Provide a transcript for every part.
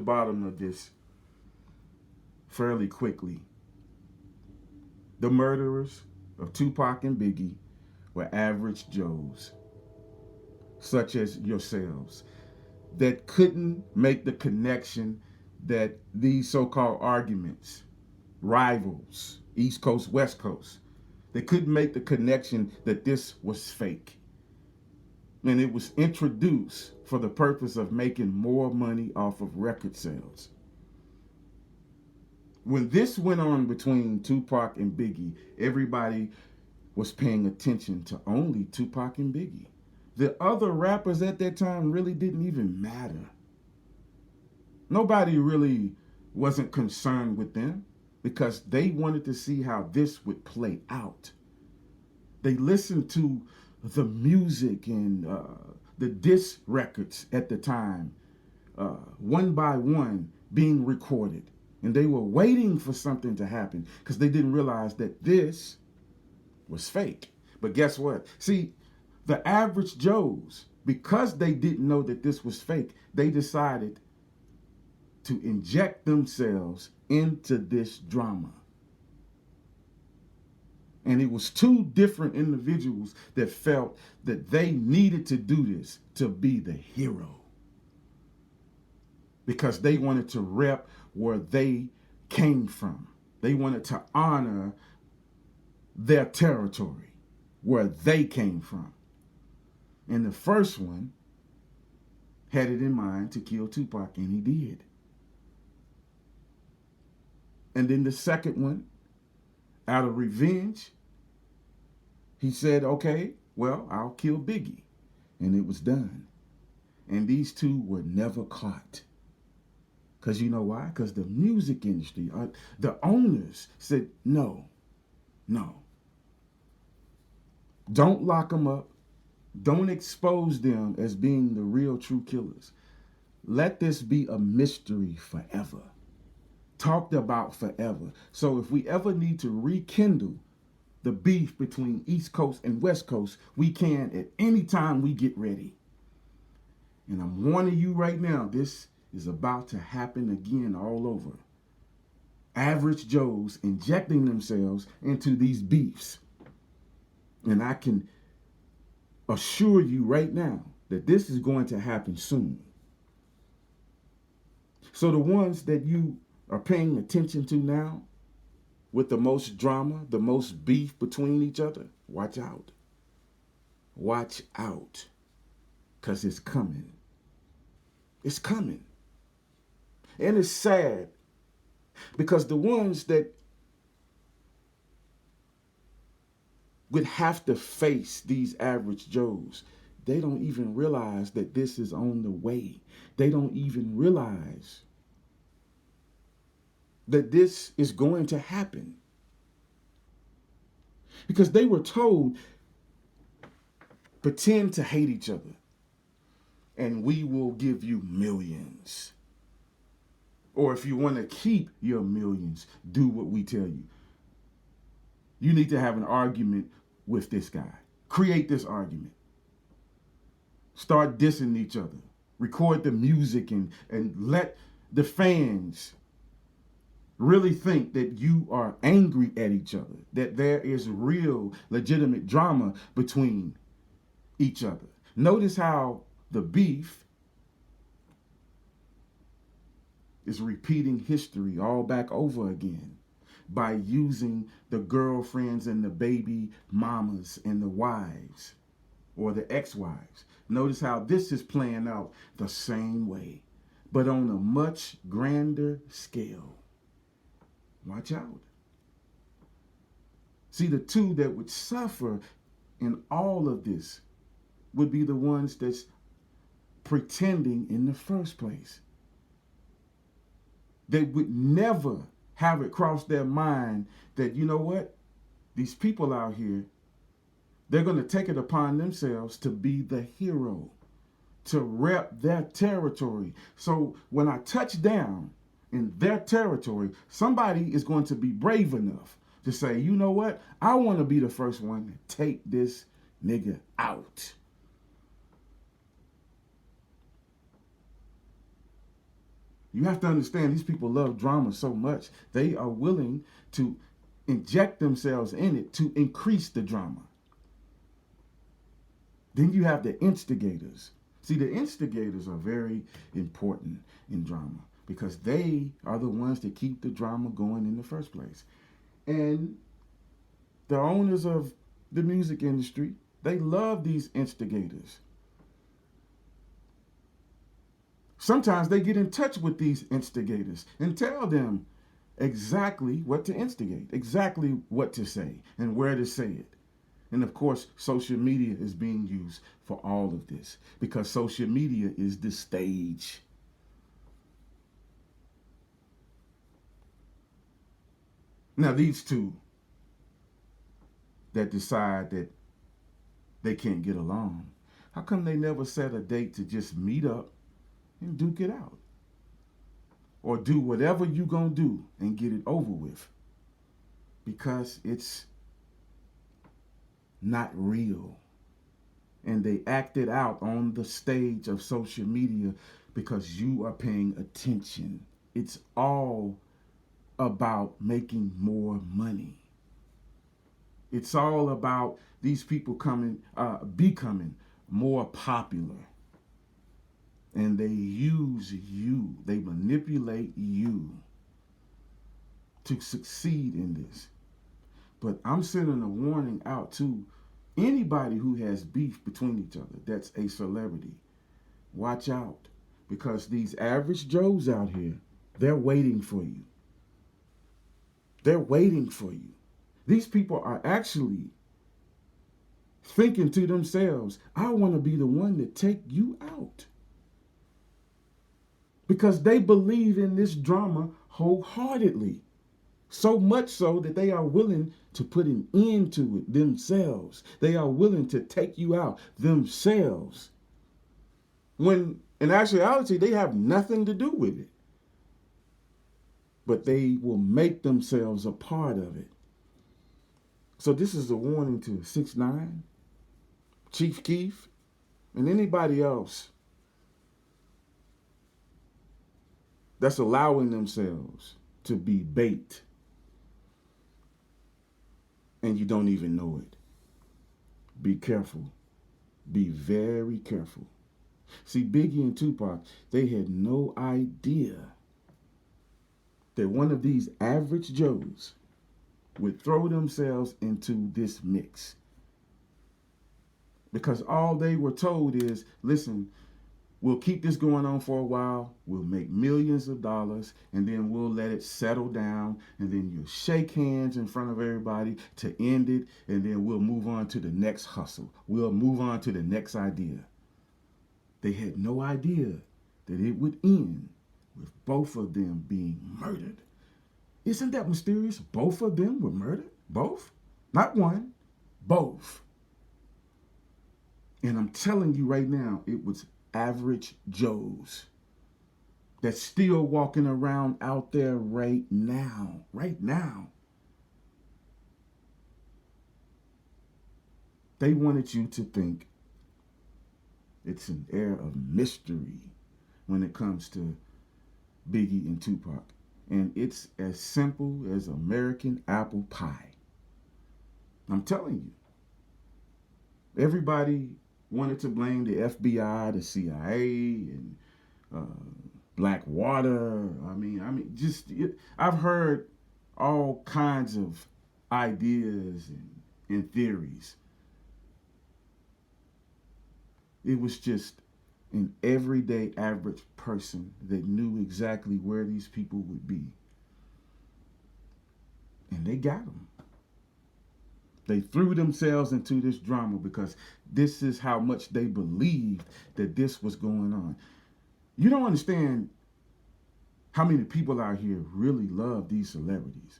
bottom of this fairly quickly. The murderers of Tupac and Biggie were average Joes, such as yourselves, that couldn't make the connection that these so-called arguments, rivals, East Coast, West Coast, they couldn't make the connection that this was fake. And it was introduced for the purpose of making more money off of record sales. When this went on between Tupac and Biggie, everybody was paying attention to only Tupac and Biggie. The other rappers at that time really didn't even matter. Nobody really wasn't concerned with them because they wanted to see how this would play out. They listened to the music and the diss records at the time, one by one being recorded. And they were waiting for something to happen because they didn't realize that this was fake. But guess what? See, the average Joes, because they didn't know that this was fake, they decided to inject themselves into this drama. And it was two different individuals that felt that they needed to do this to be the hero. Because they wanted to rep where they came from. They wanted to honor their territory, where they came from. And the first one had it in mind to kill Tupac, and he did. And then the second one, out of revenge, he said, okay, well, I'll kill Biggie. And it was done. And these two were never caught. Because you know why? Because the music industry, the owners said, no. Don't lock them up. Don't expose them as being the real true killers. Let this be a mystery forever. Talked about forever. So if we ever need to rekindle the beef between East Coast and West Coast, we can at any time we get ready. And I'm warning you right now, this is about to happen again all over. Average Joes injecting themselves into these beefs. And I can assure you right now that this is going to happen soon. So the ones that you are paying attention to now, with the most drama, the most beef between each other, watch out. Watch out. Because it's coming. It's coming. And it's sad because the ones that would have to face these average Joes, they don't even realize that this is on the way. They don't even realize that this is going to happen. Because they were told, pretend to hate each other and we will give you millions. Or if you want to keep your millions, do what we tell you. You need to have an argument with this guy. Create this argument. Start dissing each other. Record the music and let the fans really think that you are angry at each other, that there is real, legitimate drama between each other. Notice how the beef is repeating history all back over again by using the girlfriends and the baby mamas and the wives or the ex-wives. Notice how this is playing out the same way, but on a much grander scale. Watch out. See, the two that would suffer in all of this would be the ones that's pretending in the first place. They would never have it cross their mind that, you know what, these people out here, they're going to take it upon themselves to be the hero, to rep their territory. So when I touch down in their territory, somebody is going to be brave enough to say, you know what, I want to be the first one to take this nigga out. You have to understand these people love drama so much, they are willing to inject themselves in it to increase the drama. Then you have the instigators. See, the instigators are very important in drama because they are the ones that keep the drama going in the first place. And the owners of the music industry, they love these instigators. Sometimes they get in touch with these instigators and tell them exactly what to instigate, exactly what to say, and where to say it. And of course, social media is being used for all of this because social media is the stage. Now, these two that decide that they can't get along, how come they never set a date to just meet up and duke it out? Or do whatever you gonna do and get it over with? Because it's not real. And they act it out on the stage of social media because you are paying attention. It's all about making more money. It's all about these people becoming more popular. And they use you, they manipulate you to succeed in this. But I'm sending a warning out to anybody who has beef between each other that's a celebrity. Watch out, because these average Joes out here, they're waiting for you. They're waiting for you. These people are actually thinking to themselves, I want to be the one to take you out. Because they believe in this drama wholeheartedly. So much so that they are willing to put an end to it themselves. They are willing to take you out themselves. When in actuality, they have nothing to do with it. But they will make themselves a part of it. So this is a warning to 6ix9ine, Chief Keef, and anybody else that's allowing themselves to be bait and you don't even know it. Be careful. Be very careful. See, Biggie and Tupac, they had no idea that one of these average Joes would throw themselves into this mix. Because all they were told is, listen, we'll keep this going on for a while. We'll make millions of dollars, and then we'll let it settle down, and then you'll shake hands in front of everybody to end it, and then we'll move on to the next hustle. We'll move on to the next idea. They had no idea that it would end with both of them being murdered. Isn't that mysterious? Both of them were murdered? Both? Not one, both. And I'm telling you right now, it was average Joes that's still walking around out there right now. Right now. They wanted you to think it's an air of mystery when it comes to Biggie and Tupac. And it's as simple as American apple pie. I'm telling you. Everybody wanted to blame the FBI, the CIA, and Blackwater. I've heard all kinds of ideas and theories. It was just an everyday average person that knew exactly where these people would be. And they got them. They threw themselves into this drama because this is how much they believed that this was going on. You don't understand how many people out here really love these celebrities,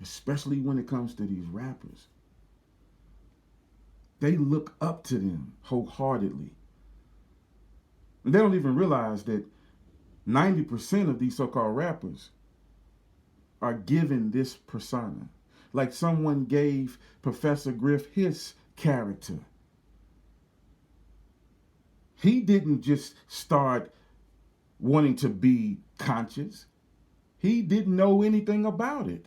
especially when it comes to these rappers. They look up to them wholeheartedly. And they don't even realize that 90% of these so-called rappers are given this persona. Like someone gave Professor Griff his character. He didn't just start wanting to be conscious. He didn't know anything about it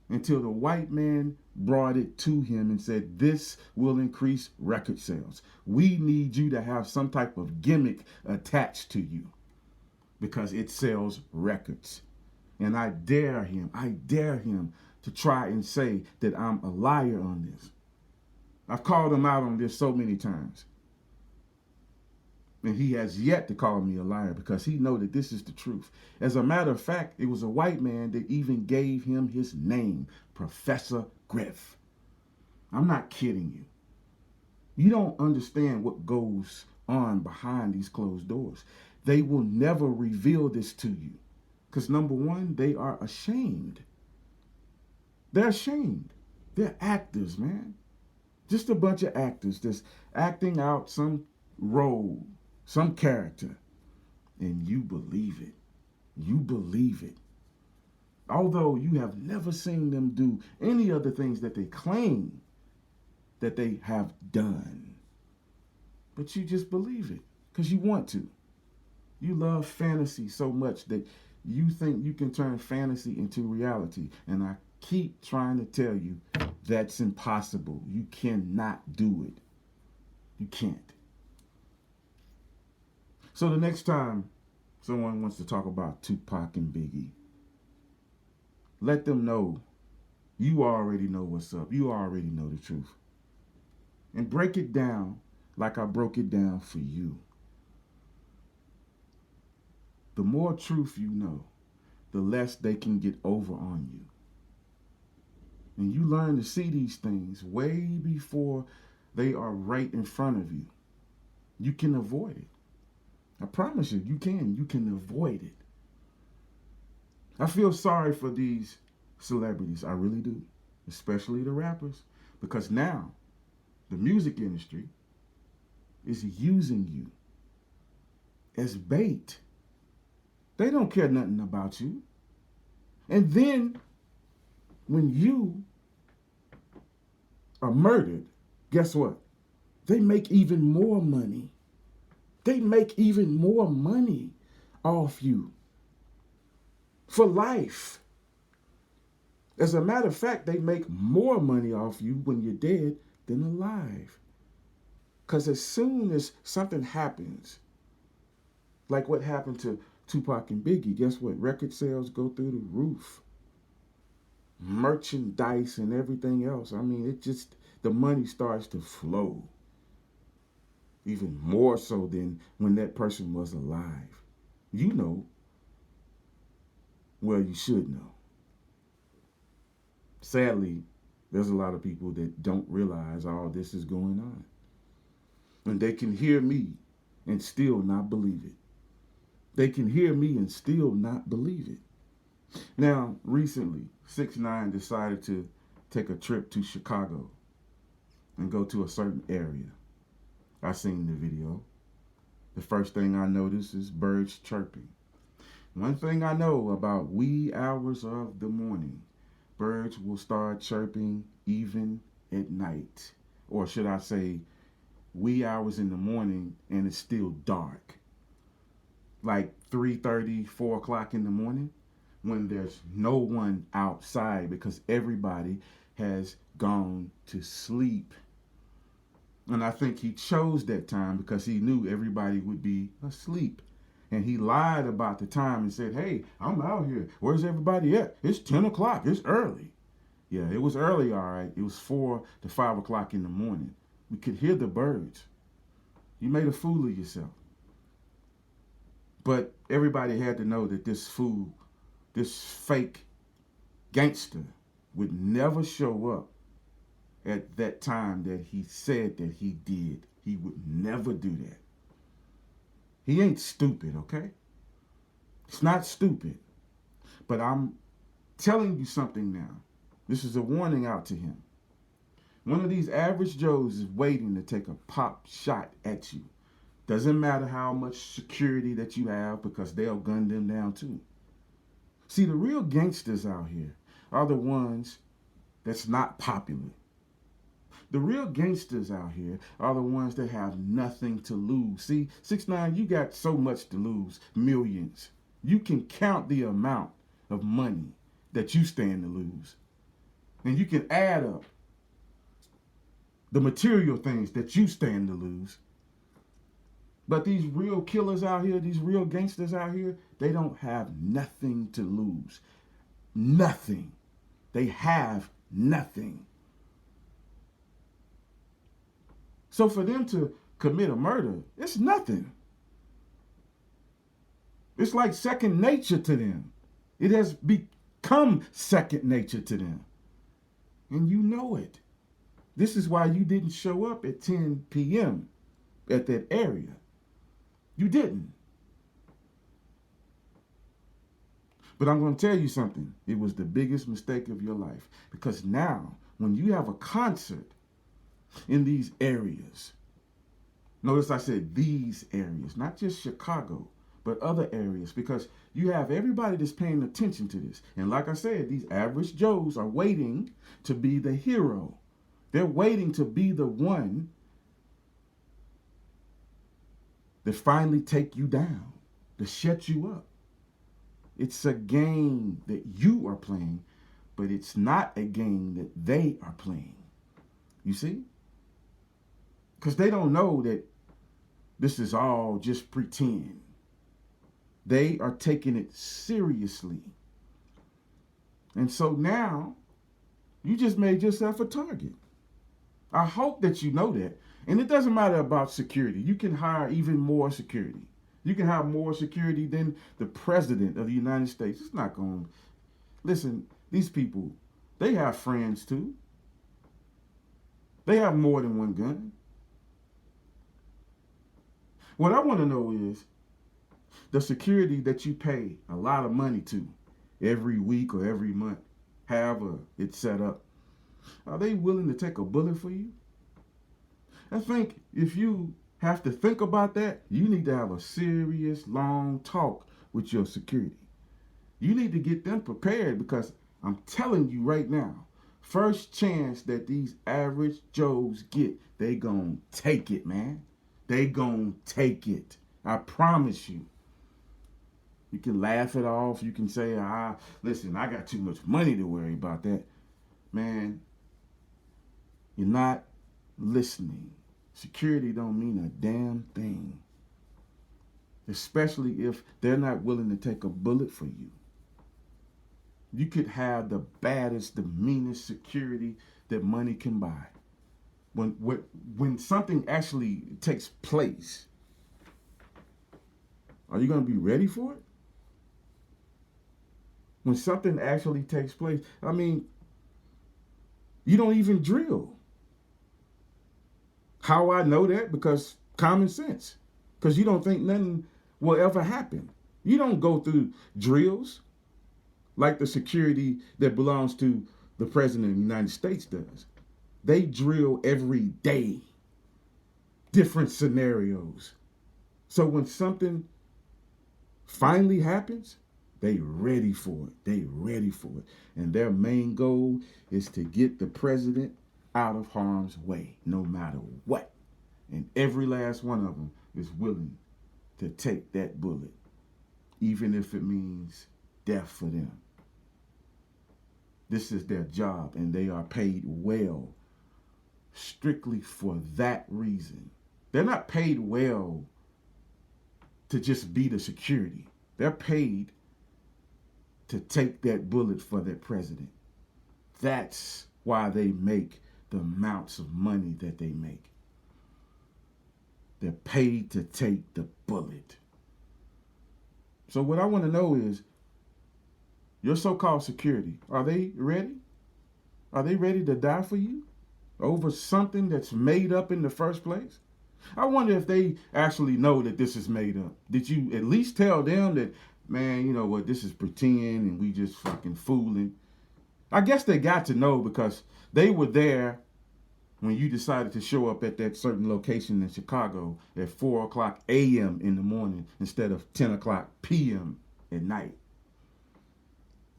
until the white man brought it to him and said, this will increase record sales. We need you to have some type of gimmick attached to you because it sells records. And I dare him to try and say that I'm a liar on this. I've called him out on this so many times. And he has yet to call me a liar because he knows that this is the truth. As a matter of fact, it was a white man that even gave him his name, Professor Griff. I'm not kidding you. You don't understand what goes on behind these closed doors. They will never reveal this to you because, number one, they are ashamed. They're ashamed. They're actors, man. Just a bunch of actors that's acting out some role, some character, and you believe it. You believe it. Although you have never seen them do any of the things that they claim that they have done. But you just believe it because you want to. You love fantasy so much that you think you can turn fantasy into reality. And I keep trying to tell you that's impossible. You cannot do it. You can't. So the next time someone wants to talk about Tupac and Biggie, let them know you already know what's up. You already know the truth. And break it down like I broke it down for you. The more truth you know, the less they can get over on you. And you learn to see these things way before they are right in front of you. You can avoid it. I promise you, you can. You can avoid it. I feel sorry for these celebrities. I really do. Especially the rappers. Because now, the music industry is using you as bait. They don't care nothing about you. And then, when you are murdered, guess what? They make even more money. They make even more money off you for life. As a matter of fact, they make more money off you when you're dead than alive. Because as soon as something happens, like what happened to Tupac and Biggie, guess what? Record sales go through the roof. Merchandise and everything else. I mean, the money starts to flow. Even more so than when that person was alive. You know. Well, you should know. Sadly, there's a lot of people that don't realize all this is going on. And they can hear me and still not believe it. They can hear me and still not believe it. Now, recently, 6ix9ine decided to take a trip to Chicago and go to a certain area. I seen the video. The first thing I noticed is birds chirping. One thing I know about wee hours of the morning, birds will start chirping even at night. Or should I say, wee hours in the morning and it's still dark. Like 3:30, 4 o'clock in the morning when there's no one outside because everybody has gone to sleep. And I think he chose that time because he knew everybody would be asleep. And he lied about the time and said, hey, I'm out here. Where's everybody at? It's 10 o'clock. It's early. Yeah, it was early, all right. It was 4 to 5 o'clock in the morning. We could hear the birds. You made a fool of yourself. But everybody had to know that this fool, this fake gangster would never show up at that time that he said that he did. He would never do that. He ain't stupid, okay? It's not stupid. But I'm telling you something now. This is a warning out to him. One of these average Joes is waiting to take a pop shot at you. Doesn't matter how much security that you have because they'll gun them down too. See, the real gangsters out here are the ones that's not popular. The real gangsters out here are the ones that have nothing to lose. See, 6ix9ine, you got so much to lose, millions. You can count the amount of money that you stand to lose. And you can add up the material things that you stand to lose. But these real killers out here, these real gangsters out here, they don't have nothing to lose. Nothing. They have nothing. So for them to commit a murder, it's nothing. It's like second nature to them. It has become second nature to them. And you know it. This is why you didn't show up at 10 p.m. at that area. You didn't. But I'm going to tell you something. It was the biggest mistake of your life. Because now, when you have a concert in these areas, notice I said these areas, not just Chicago, but other areas, because you have everybody that's paying attention to this. And like I said, these average Joes are waiting to be the hero. They're waiting to be the one that finally take you down, to shut you up. It's a game that you are playing, but it's not a game that they are playing. You see? Because they don't know that this is all just pretend. They are taking it seriously. And so now, you just made yourself a target. I hope that you know that. And it doesn't matter about security. You can hire even more security. You can have more security than the president of the United States. It's not going to... Listen, these people, they have friends too. They have more than one gun. What I want to know is the security that you pay a lot of money to every week or every month, however it's set up, are they willing to take a bullet for you? I think if you have to think about that, you need to have a serious, long talk with your security. You need to get them prepared, because I'm telling you right now, first chance that these average Joes get, they gonna take it, man. They gonna take it. I promise you. You can laugh it off. You can say, listen, I got too much money to worry about that. Man, you're not listening. Security don't mean a damn thing. Especially if they're not willing to take a bullet for you. You could have the baddest, the meanest security that money can buy. When something actually takes place, are you going to be ready for it? When something actually takes place, I mean, you don't even drill. How I know that? Because common sense. Because you don't think nothing will ever happen. You don't go through drills like the security that belongs to the President of the United States does. They drill every day. Different scenarios. So when something finally happens, they ready for it. They ready for it. And their main goal is to get the president out of harm's way, no matter what. And every last one of them is willing to take that bullet, even if it means death for them. This is their job, and they are paid well, strictly for that reason. They're not paid well to just be the security. They're paid to take that bullet for their president. That's why they make the amounts of money that they make. They're paid to take the bullet. So what I want to know is, your so-called security, are they ready? Are they ready to die for you over something that's made up in the first place? I wonder if they actually know that this is made up. Did you at least tell them that, man, you know what, this is pretend and we just fucking fooling? I guess they got to know, because they were there when you decided to show up at that certain location in Chicago at 4 o'clock a.m. in the morning instead of 10 o'clock p.m. at night.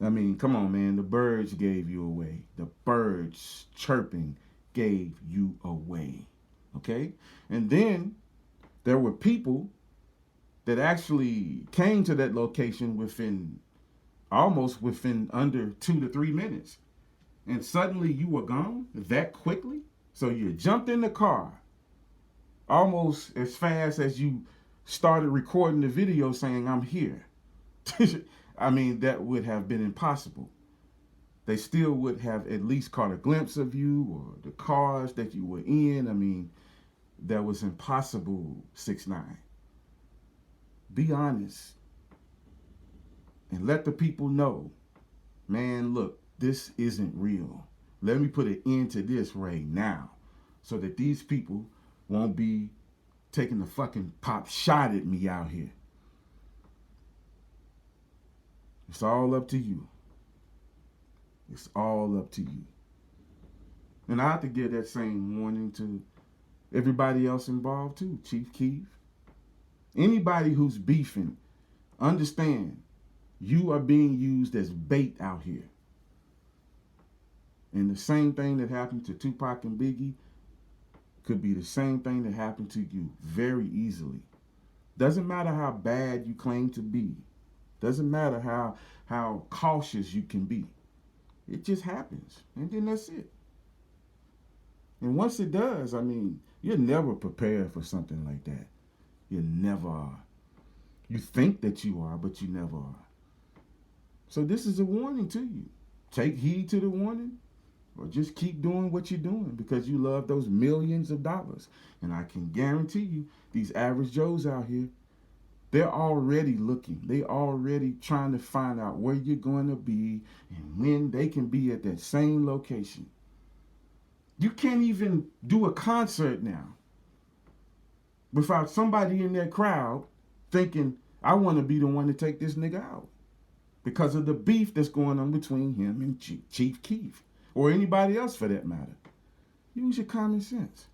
I mean, come on, man. The birds gave you away. The birds chirping gave you away. Okay? And then there were people that actually came to that location almost within under 2 to 3 minutes. And suddenly you were gone that quickly. So you jumped in the car almost as fast as you started recording the video saying, I'm here. I mean, that would have been impossible. They still would have at least caught a glimpse of you or the cars that you were in. I mean, that was impossible, 6ix9ine. Be honest and let the people know, man, look, this isn't real. Let me put an end to this right now so that these people won't be taking a fucking pop shot at me out here. It's all up to you. It's all up to you. And I have to give that same warning to everybody else involved too, Chief Keef. Anybody who's beefing, understand you are being used as bait out here. And the same thing that happened to Tupac and Biggie could be the same thing that happened to you very easily. Doesn't matter how bad you claim to be. Doesn't matter how cautious you can be. It just happens. And then that's it. And once it does, I mean, you're never prepared for something like that. You never are. You think that you are, but you never are. So this is a warning to you. Take heed to the warning, or just keep doing what you're doing because you love those millions of dollars. And I can guarantee you, these average Joes out here, they're already looking. They already trying to find out where you're going to be and when they can be at that same location. You can't even do a concert now without somebody in that crowd thinking, I want to be the one to take this nigga out because of the beef that's going on between him and Chief Keef or anybody else for that matter. Use your common sense.